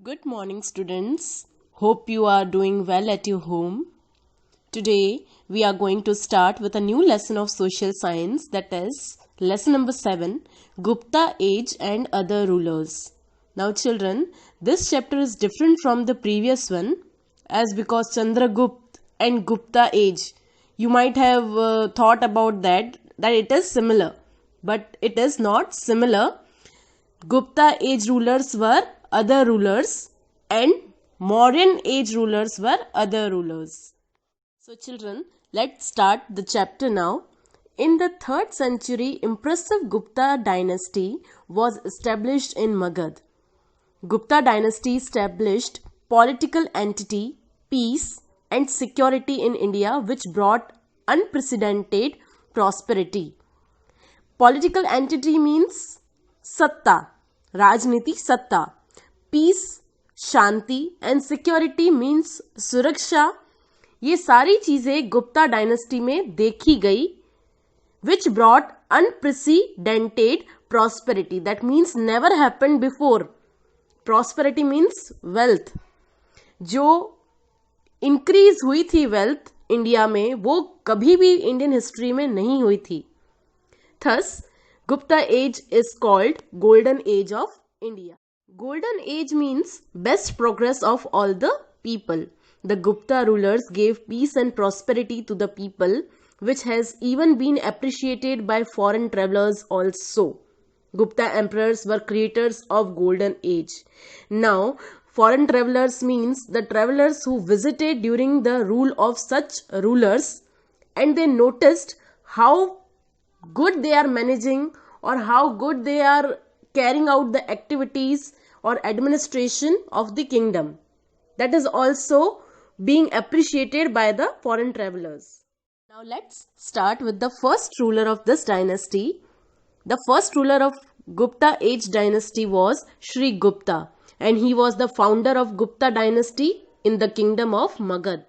Good morning, students. Hope you are doing well at your home. Today, we are going to start with a new lesson of social science, that is, lesson number 7, Gupta Age and Other Rulers. Now, children, this chapter is different from the previous one, as because Chandragupta and Gupta Age, you might have thought about that it is similar, but it is not similar. Gupta age rulers were other rulers and Mauryan age rulers were other rulers. So children, let's start the chapter now. In the 3rd century, impressive Gupta dynasty was established in Magad. Gupta dynasty established political entity, peace and security in India, which brought unprecedented prosperity. Political entity means सत्ता, राजनीति सत्ता, peace शांति and security means सुरक्षा. ये सारी चीजें Gupta dynasty में देखी गई, which brought unprecedented prosperity. That means never happened before. Prosperity means wealth. जो इंक्रीज हुई थी वेल्थ इंडिया में, वो कभी भी इंडियन हिस्ट्री में नहीं हुई थी. Thus Gupta age is called Golden Age of India. Golden age means best progress of all the people. The Gupta rulers gave peace and prosperity to the people, which has even been appreciated by foreign travelers also. Gupta emperors were creators of Golden Age. Now, foreign travelers means the travelers who visited during the rule of such rulers and they noticed how good they are managing or how good they are carrying out the activities or administration of the kingdom. That is also being appreciated by the foreign travelers. Now let's start with the first ruler of this dynasty. The first ruler of Gupta age dynasty was Sri Gupta, and he was the founder of Gupta dynasty in the kingdom of Magad.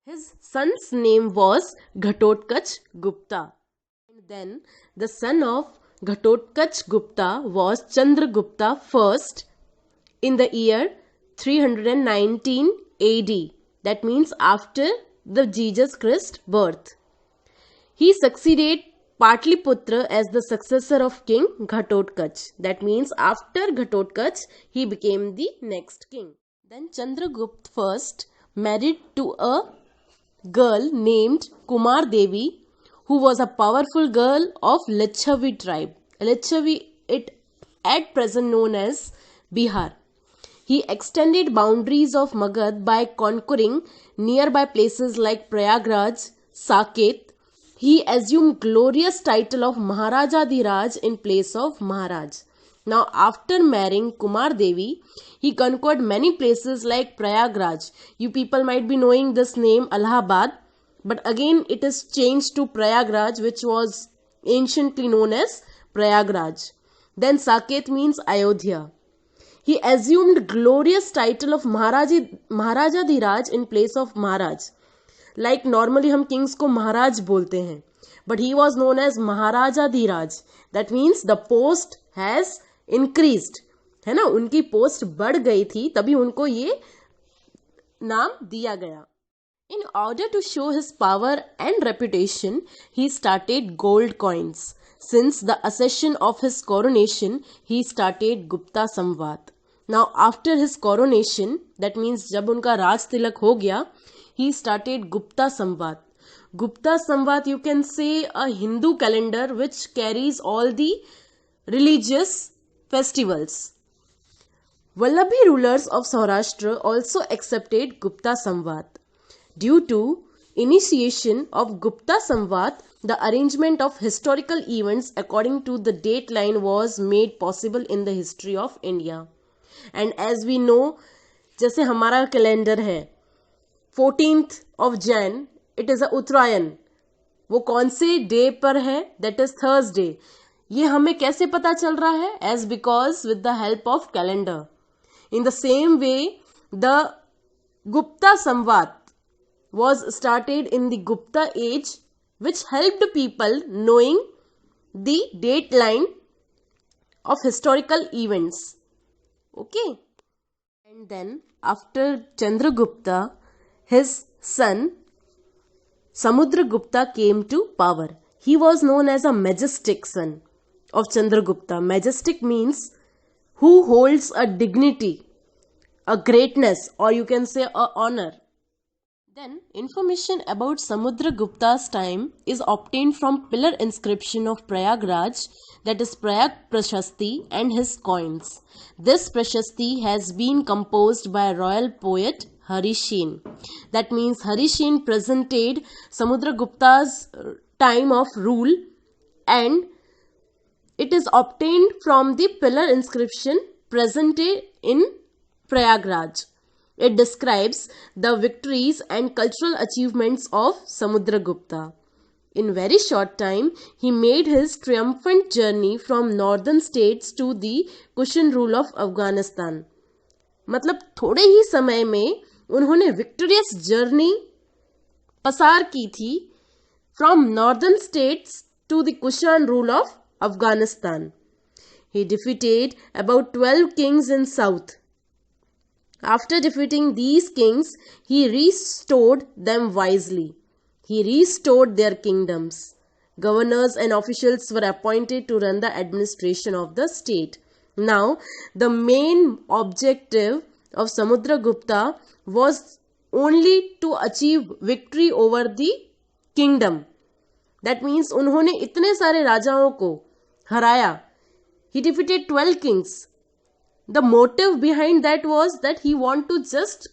His son's name was Ghatotkacha Gupta. Then the son of Ghatotkacha Gupta was Chandragupta first in the year 319 AD. That means after the Jesus Christ birth. He succeeded Patliputra as the successor of King Ghatotkacha. That means after Ghatotkacha, he became the next king. Then Chandragupta first married to a girl named Kumar Devi, who was a powerful girl of Licchavi tribe. Licchavi, it at present known as Bihar. He extended boundaries of Magad by conquering nearby places like Prayagraj, Saket. He assumed glorious title of Maharaja Dhiraj in place of Maharaj. Now after marrying Kumar Devi, he conquered many places like Prayagraj. You people might be knowing this name, Allahabad. But again it is changed to Prayagraj, which was anciently known as Prayagraj. Then Saket means Ayodhya. He assumed glorious title of Maharaja Dhiraj in place of Maharaj. Like normally हम kings को Maharaj बोलते हैं. But he was known as Maharaja Dhiraj. That means the post has increased. है ना, उनकी post बढ़ गई थी, तभी उनको ये नाम दिया गया. In order to show his power and reputation, he started gold coins. Since the accession of his coronation, he started Gupta Samvat. Now after his coronation, that means जब उनका राज तिलक हो गया, he started Gupta Samvat. Gupta Samvat, you can say a Hindu calendar which carries all the religious festivals. Vallabhi rulers of Saurashtra also accepted Gupta Samvat. Due to initiation of Gupta Samvat, the arrangement of historical events according to the date line was made possible in the history of India. And as we know, जैसे हमारा calendar है 14th of Jan, it is a उत्तरायण. वो कौन से day पर है? That is Thursday. ये हमें कैसे पता चल रहा है? As because with the help of calendar. In the same way, the Gupta Samvat was started in the Gupta age, which helped people knowing the date line of historical events. Okay. And then after Chandragupta, his son Samudragupta came to power. He was known as a majestic son of Chandragupta. Majestic means who holds a dignity, a greatness, or you can say a honor. Then information about Samudragupta's time is obtained from pillar inscription of Prayagraj, that is Prayag Prashasti, and his coins. This Prashasti has been composed by royal poet Harishen. That means Harishen presented Samudragupta's time of rule, and it is obtained from the pillar inscription presented in Prayagraj. It describes the victories and cultural achievements of Samudragupta. In very short time, he made his triumphant journey from northern states to the Kushan rule of Afghanistan. मतलब थोड़े ही समय में उन्होंने victorious journey पसार की थी from northern states to the Kushan rule of Afghanistan. He defeated about 12 kings in south. After defeating these kings, he restored them wisely. He restored their kingdoms. Governors and officials were appointed to run the administration of the state. Now, the main objective of Samudragupta was only to achieve victory over the kingdom. That means उन्होंने इतने सारे राजाओं को हराया. He defeated 12 kings. The motive behind that was that he want to just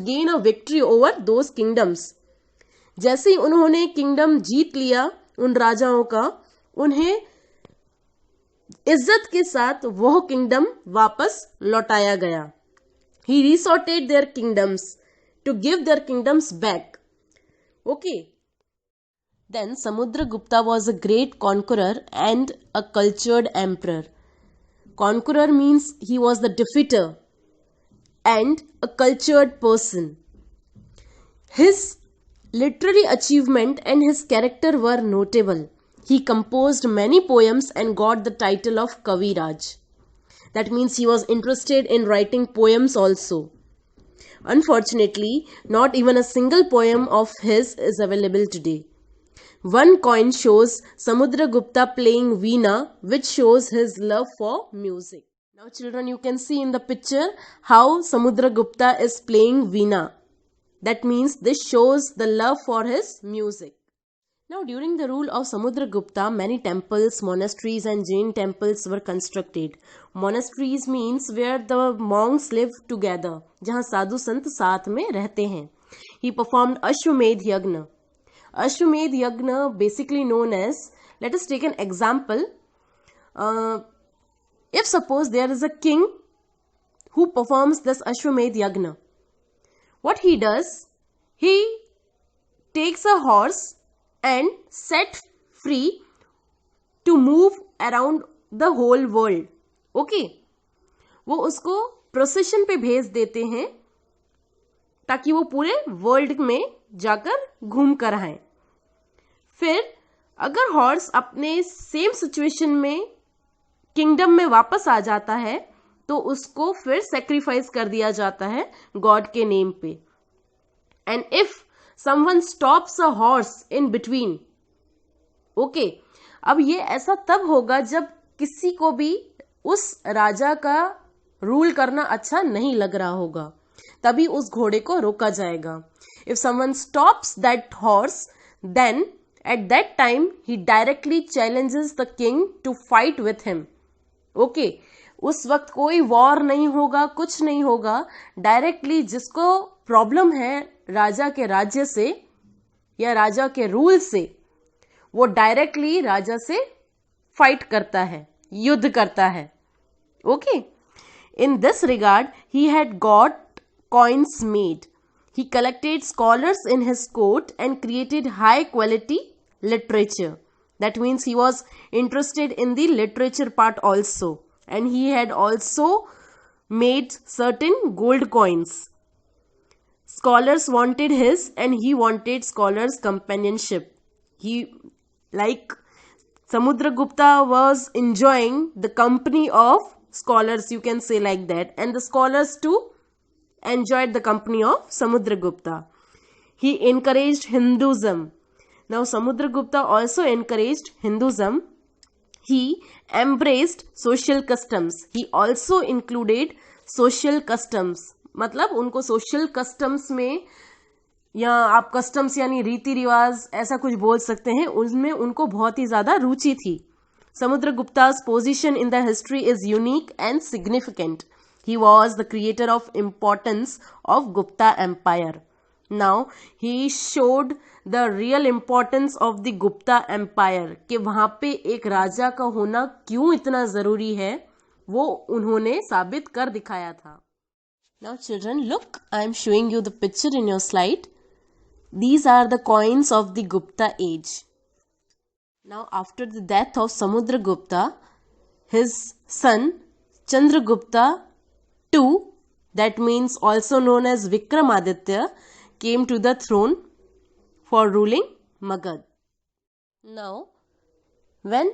gain a victory over those kingdoms. जैसे ही उन्होंने kingdom जीत लिया उन राजाओं का, उन्हें इज्जत के साथ वह किंगडम वापस लौटाया गया. He resorted their kingdoms to give their kingdoms back. Okay. Then Samudragupta was a great conqueror and a cultured emperor. Conqueror means he was the defeater and a cultured person. His literary achievement and his character were notable. He composed many poems and got the title of Kaviraj. That means he was interested in writing poems also. Unfortunately, not even a single poem of his is available today. One coin shows Samudragupta playing veena, which shows his love for music. Now children, you can see in the picture how Samudragupta is playing veena. That means this shows the love for his music. Now during the rule of Samudragupta, many temples, monasteries and Jain temples were constructed. Monasteries means where the monks live together, जहाँ साधु संत साथ में रहते हैं. He performed Ashwamedh Yagna. Ashwamedh Yagna, basically known as, let us take an example. If suppose there is a king who performs this Ashwamedh Yagna, what he does, he takes a horse and set free to move around the whole world. Okay? वो उसको procession पे भेज देते हैं ताकि वो पूरे world में जाकर घूम कर आए. फिर अगर हॉर्स अपने सेम सिचुएशन में किंगडम में वापस आ जाता है तो उसको फिर सेक्रीफाइस कर दिया जाता है गॉड के नेम पे. And if someone stops a horse in between, okay, अब ये ऐसा तब होगा जब किसी को भी उस राजा का रूल करना अच्छा नहीं लग रहा होगा, तभी उस घोड़े को रोका जाएगा. If someone stops that horse, then at that time he directly challenges the king to fight with him. Okay, उस वक्त कोई वॉर नहीं होगा, कुछ नहीं होगा. डायरेक्टली जिसको प्रॉब्लम है राजा के राज्य से या राजा के रूल से, वो डायरेक्टली राजा से फाइट करता है, युद्ध करता है. Okay, in this regard he had got coins made. He collected scholars in his court and created high quality literature. That means he was interested in the literature part also. And he had also made certain gold coins. Scholars wanted his and he wanted scholars' companionship. Like Samudragupta was enjoying the company of scholars, you can say like that, and the scholars too enjoyed the company of Samudragupta. He encouraged Hinduism. Now Samudragupta also encouraged Hinduism. He embraced social customs. He also included social customs. मतलब उनको social customs में, या आप customs यानी रीति रिवाज ऐसा कुछ बोल सकते हैं, उनमें उनको बहुत ही ज्यादा रुचि थी. Samudragupta's position in the history is unique and significant. He was the creator of importance of Gupta Empire. Now he showed the real importance of the Gupta Empire, कि वहां पे एक राजा का होना क्यों इतना जरूरी है, वो उन्होंने साबित कर दिखाया था. Now children, look, I am showing you the picture in your slide. These are the coins of the Gupta age. Now after the death of Samudragupta, his son Chandragupta II, that means also known as Vikramaditya, came to the throne for ruling Magad. Now, when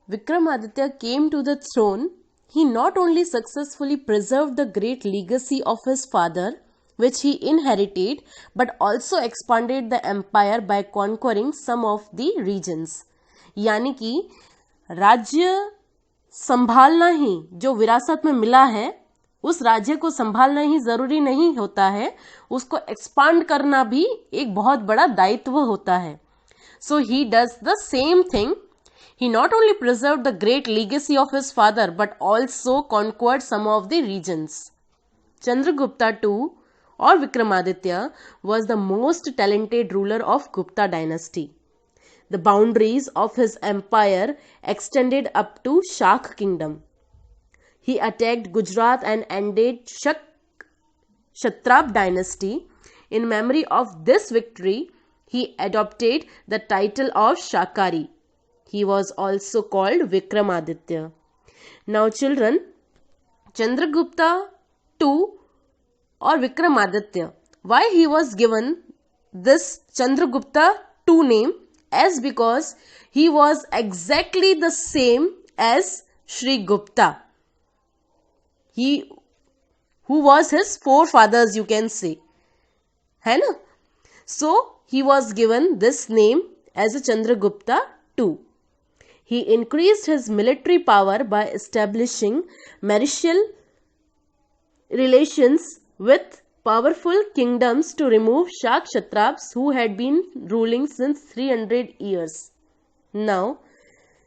Vikramaditya came to the throne, he not only successfully preserved the great legacy of his father, which he inherited, but also expanded the empire by conquering some of the regions. यानी कि राज्य संभालना ही, जो विरासत में मिला है, उस राज्य को संभालना ही जरूरी नहीं होता है, उसको एक्सपांड करना भी एक बहुत बड़ा दायित्व होता है. So he does the same thing. He not only preserved the great legacy of his father but also conquered some of the regions. Chandragupta II or Vikramaditya was the most talented ruler of Gupta dynasty. The boundaries of his empire extended up to Shak kingdom. He attacked Gujarat and ended Kshatrap dynasty. In memory of this victory, he adopted the title of Shakari. He was also called Vikramaditya. Now children, Chandragupta II or Vikramaditya, why he was given this Chandragupta II name? As because he was exactly the same as Sri Gupta. He who was his forefathers, you can say. है ना? So he was given this name as a Chandragupta II. He increased his military power by establishing martial relations with powerful kingdoms to remove Shak Kshatraps who had been ruling since 300 years. Now,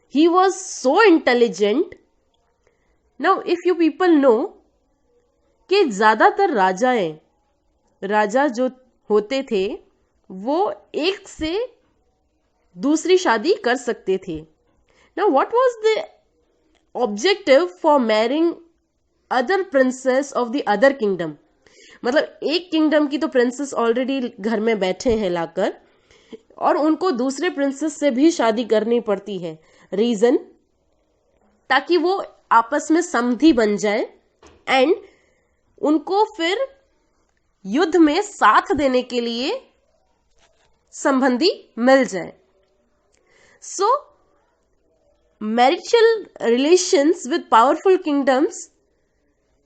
he was so intelligent. Now, if you people know कि ज़्यादातर राजा जो होते थे वो एक से दूसरी शादी कर सकते थे. Now, what was the objective for marrying other princess of the other kingdom? मतलब एक किंगडम की तो प्रिंसेस ऑलरेडी घर में बैठे हैं लाकर, और उनको दूसरे प्रिंसेस से भी शादी करनी पड़ती है. रीजन, ताकि वो आपस में समधी बन जाए एंड उनको फिर युद्ध में साथ देने के लिए संबंधी मिल जाए. So marital relations with powerful kingdoms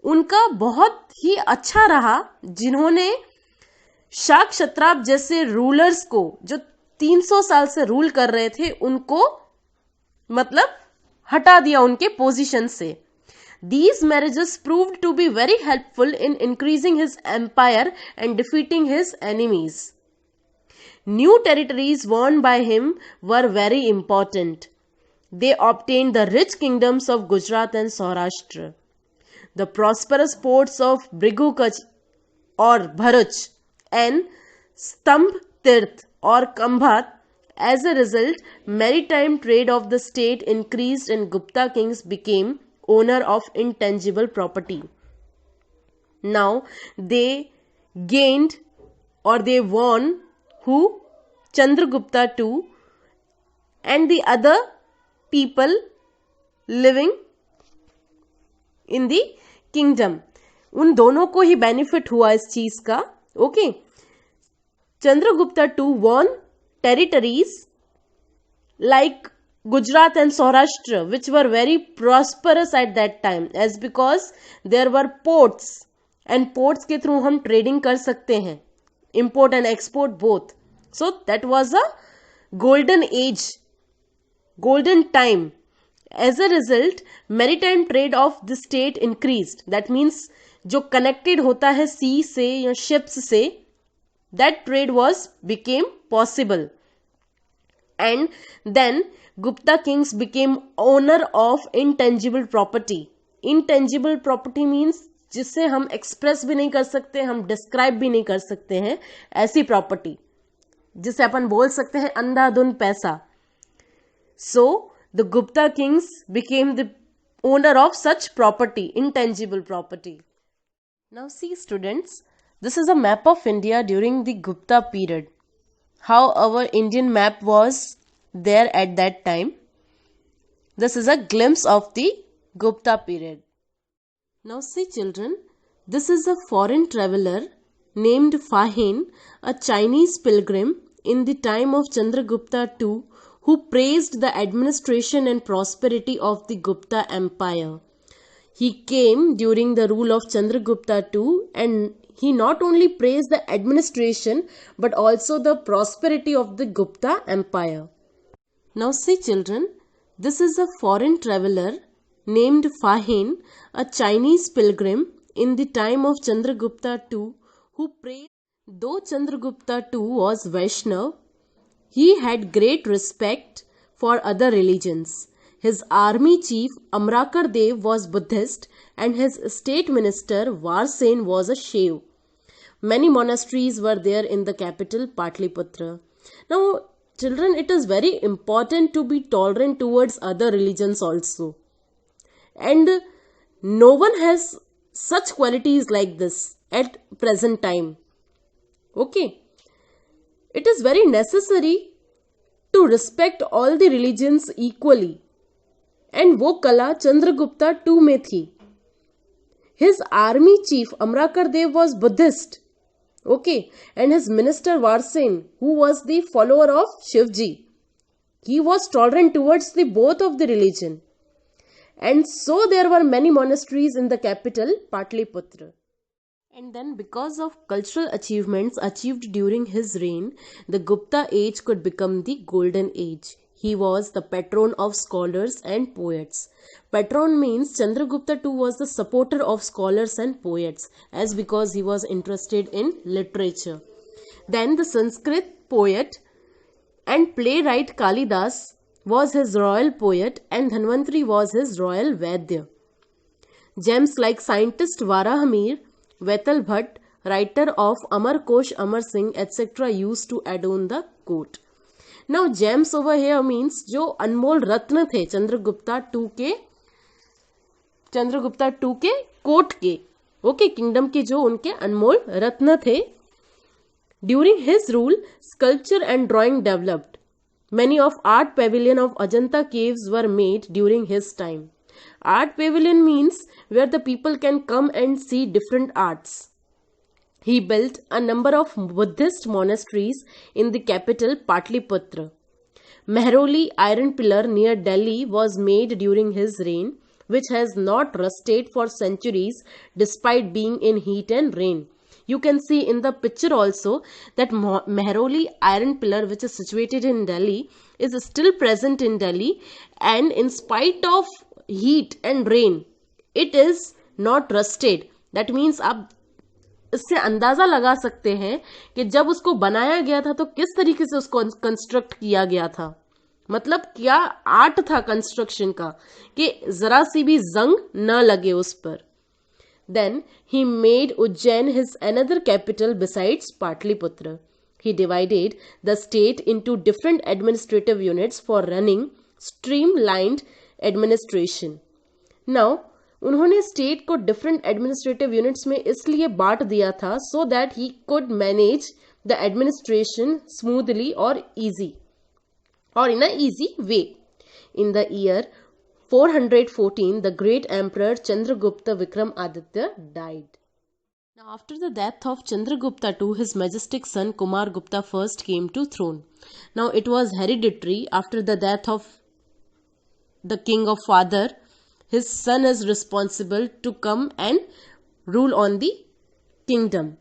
उनका बहुत ही अच्छा रहा, जिन्होंने शाक क्षत्राप जैसे रूलर्स को, जो 300 साल से रूल कर रहे थे, उनको मतलब हटा दिया उनके पोजीशन से. These marriages proved to be very helpful in increasing his empire and defeating his enemies. New territories won by him were very important. They obtained the rich kingdoms of Gujarat and Saurashtra, the prosperous ports of Brigukach or Bharuch and Stambh Tirth or Kambhat. As a result, maritime trade of the state increased and Gupta kings became owner of intangible property. Now they gained or they won who? Chandragupta II and the other people living in the kingdom. उन दोनों को ही benefit हुआ इस चीज का. Okay, Chandragupta II won territories like Gujarat and Saurashtra, which were very prosperous at that time, as because there were ports, and ports के through हम trading कर सकते हैं, import and export both. So that was a golden age, golden time. As a result, maritime trade of the state increased. That means जो connected होता है sea से या ships से, that trade was became possible. And then Gupta kings became owner of intangible property. Intangible property means जिसे हम express भी नहीं कर सकते, हम डिस्क्राइब भी नहीं कर सकते हैं, ऐसी प्रॉपर्टी जिसे अपन बोल सकते हैं अंधाधुन पैसा. So the Gupta kings became the owner of such property, intangible property. Now see students, this is a map of India during the Gupta period. How our Indian map was there at that time. This is a glimpse of the Gupta period. Now see children, this is a foreign traveler named Fahin, a Chinese pilgrim in the time of Chandragupta II, who praised the administration and prosperity of the Gupta Empire. He came during the rule of Chandragupta II, and he not only praised the administration but also the prosperity of the Gupta Empire. Now see children, this is a foreign traveler named Fahin, a Chinese pilgrim in the time of Chandragupta II, who praised. Though Chandragupta II was Vaishnav, he had great respect for other religions. His army chief Amrakar Dev was Buddhist and his state minister Varsen was a Shaiv. Many monasteries were there in the capital Patliputra. Now children, it is very important to be tolerant towards other religions also. And no one has such qualities like this at present time. Okay. It is very necessary to respect all the religions equally. And वो कला Chandragupta II में थी. His army chief Amrakar Dev was Buddhist. Okay. And his minister Varsen, who was the follower of Shivji, he was tolerant towards the both of the religion. And so there were many monasteries in the capital Patliputra. And then because of cultural achievements achieved during his reign, the Gupta age could become the golden age. He was the patron of scholars and poets. Patron means Chandragupta II was the supporter of scholars and poets, as because he was interested in literature. Then the Sanskrit poet and playwright Kalidas was his royal poet and Dhanvantri was his royal Vaidya. Gems like scientist Varahamir, Vetal Bhatt, writer of Amar Kosh Amar Singh, etc. used to adorn the court. Now gems over here means जो अनमोल रत्न थे Chandragupta II के court के, okay, kingdom के जो उनके अनमोल रत्न थे. During his rule, sculpture and drawing developed. Many of art pavilion of Ajanta caves were made during his time. Art pavilion means where the people can come and see different arts. He built a number of Buddhist monasteries in the capital Patliputra. Mehrauli iron pillar near Delhi was made during his reign, which has not rusted for centuries despite being in heat and rain. You can see in the picture also that Mehrauli iron pillar, which is situated in Delhi, is still present in Delhi, and in spite of heat and rain, it is not rusted. That means आप इससे अंदाजा लगा सकते हैं कि जब उसको बनाया गया था तो किस तरीके से उसको कंस्ट्रक्ट किया गया था. मतलब क्या आर्ट था कंस्ट्रक्शन का कि जरा सी भी जंग न लगे उस पर. Then he made Ujjain his another capital besides Patliputra. He divided the state into different administrative units for running streamlined administration. Now, उन्होंने स्टेट को डिफरेंट एडमिनिस्ट्रेटिव यूनिट्स में इसलिए बांट दिया था so that he could manage the administration smoothly or in a easy way. In the year 414, the great emperor Chandragupta Vikramaditya died. Now, after the death of Chandragupta II, his majestic son Kumar Gupta first came to throne. Now, it was hereditary. After the death of the king of father, his son is responsible to come and rule on the kingdom.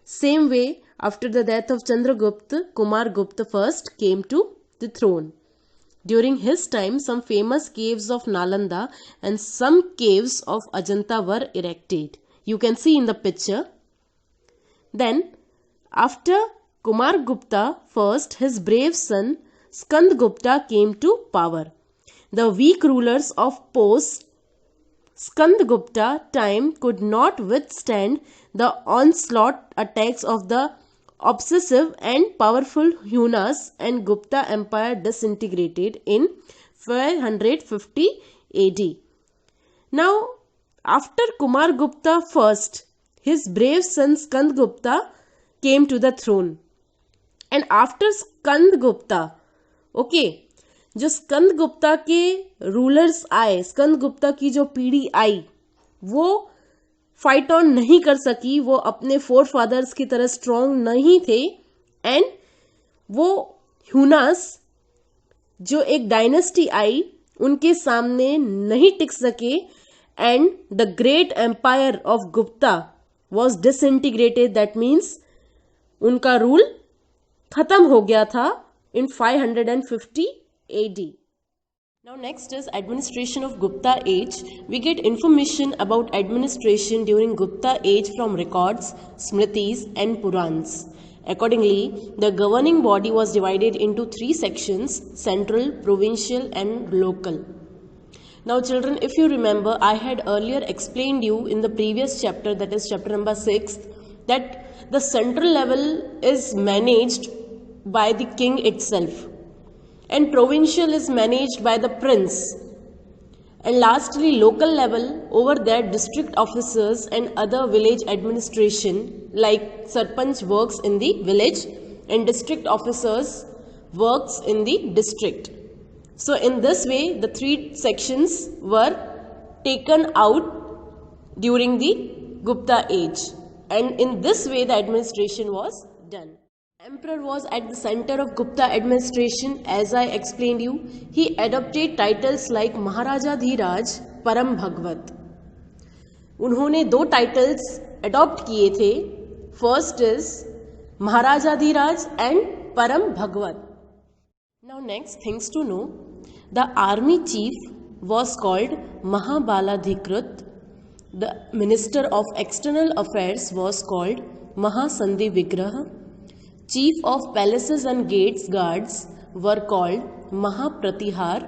Same way, after the death of Chandragupta, Kumargupta first came to the throne. During his time, some famous caves of Nalanda and some caves of Ajanta were erected. You can see in the picture. Then, after Kumargupta first, his brave son Skandagupta came to power. The weak rulers of post Skandagupta time could not withstand the onslaught attacks of the obsessive and powerful Hunas, and Gupta Empire disintegrated in 550 AD. Now, after Kumargupta first, his brave son Skandagupta came to the throne. And after Skandagupta, okay, जो स्कंदगुप्ता के rulers आए, स्कंदगुप्ता की जो पीढ़ी आई, वो fight on नहीं कर सकी, वो अपने फोर फादर्स की तरह स्ट्रॉन्ग नहीं थे, एंड वो ह्यूनास जो एक डायनेस्टी आई उनके सामने नहीं टिक सके, and the great empire of Gupta was disintegrated. That means उनका रूल खत्म हो गया था in 550 AD. Now next is administration of Gupta age. We get information about administration during Gupta age from records, smritis and Purans. Accordingly, the governing body was divided into three sections: central, provincial and local. Now children, if you remember, I had earlier explained you in the previous chapter, that is chapter number 6, that the central level is managed by the king itself, and provincial is managed by the prince, and lastly local level, over there district officers and other village administration like sarpanch works in the village and district officers works in the district. So in this way the three sections were taken out during the Gupta age, and in this way the administration was done. Emperor was at the center of Gupta administration. As I explained you, he adopted titles like Maharaja Dhiraj, Param Bhagvat. उन्होंने दो titles adopt किए थे. First is Maharaja Dhiraj and Param Bhagvat. Now next things to know. The army chief was called Mahabaladhikrut. The minister of external affairs was called Mahasandhi Vigraha. Chief of palaces and gates guards were called Mahapratihar.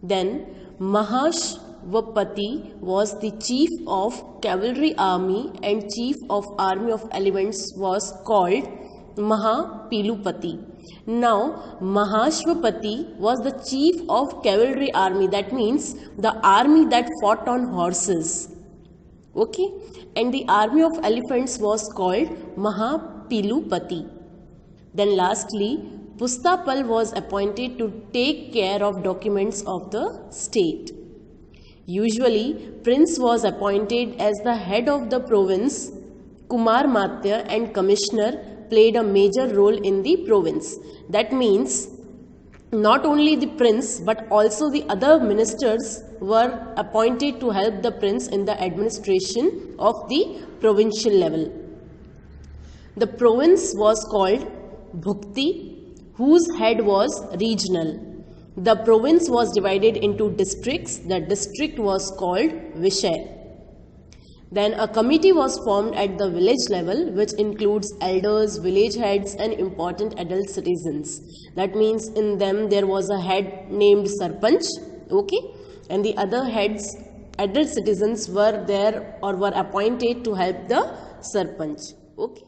Then Mahashvapati was the chief of cavalry army, and chief of army of elephants was called Mahapilupati. Now Mahashvapati was the chief of cavalry army, that means the army that fought on horses, okay, and the army of elephants was called Mahapilupati. Then lastly, Pustapal was appointed to take care of documents of the state. Usually, prince was appointed as the head of the province. Kumar Matya and commissioner played a major role in the province. That means not only the prince but also the other ministers were appointed to help the prince in the administration of the provincial level. The province was called Bhukti, whose head was regional. The province was divided into districts. The district was called Vishay. Then a committee was formed at the village level, which includes elders, village heads and important adult citizens. That means in them there was a head named Sarpanch, okay, and the other heads, adult citizens, were there or were appointed to help the Sarpanch, okay.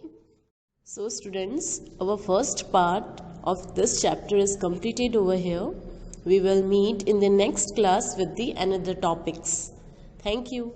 So students, our first part of this chapter is completed over here. We will meet in the next class with the another topics. Thank you.